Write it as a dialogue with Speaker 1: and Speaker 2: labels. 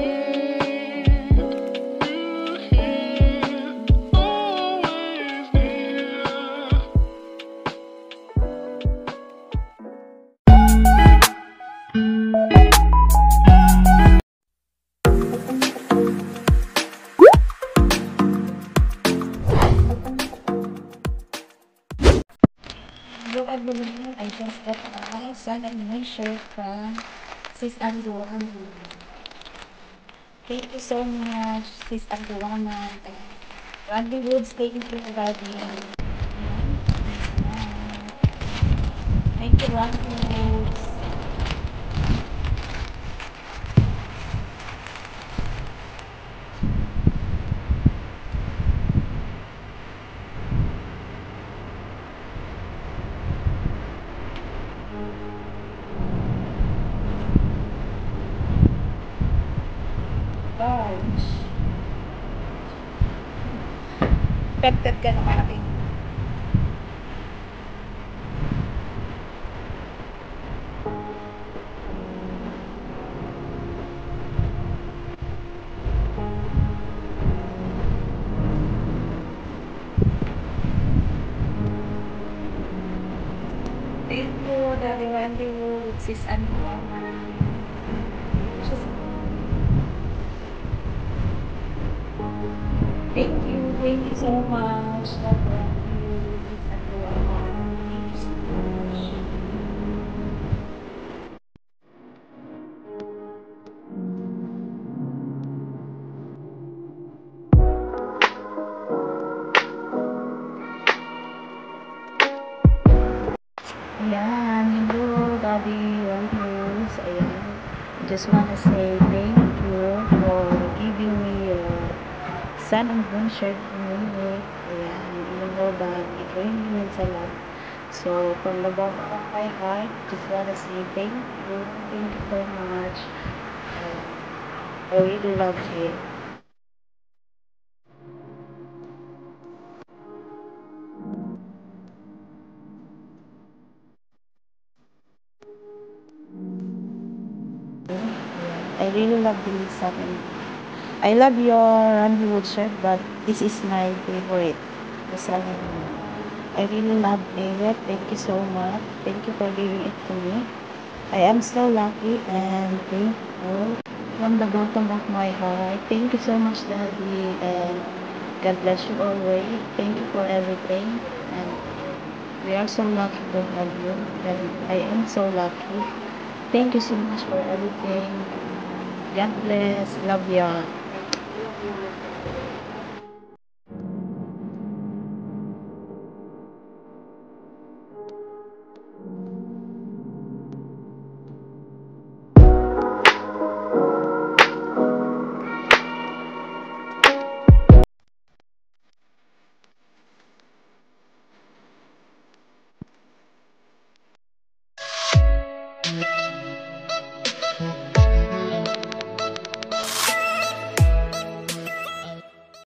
Speaker 1: Hello everyone, I just got my son and my shirt from Sis Anduan. Thank you so much, Sis Anduan. Randy Woods, thank you everybody. Thank you, Randy Woods. Gosh. Affected ka na malaki. Thank you, Daddy Randy Woods, Sis Anduan. Thank you so much. Thank you so much. Ayan, hello, Daddy Ramos. Ayan, just wanna say thank you for giving me your son and moon shirt for Ayan, you know that it really means a lot. So, from the bottom of my heart, just wanna say thank you so much. I really love it. I really love this something. I love your Randy Wood shirt, but this is my favorite. This one, I really love it. Thank you so much. Thank you for giving it to me. I am so lucky and thankful from the bottom of my heart. Thank you so much, Daddy, and God bless you always. Thank you for everything, and we are so lucky to have you, and I am so lucky. Thank you so much for everything. God bless. Love you.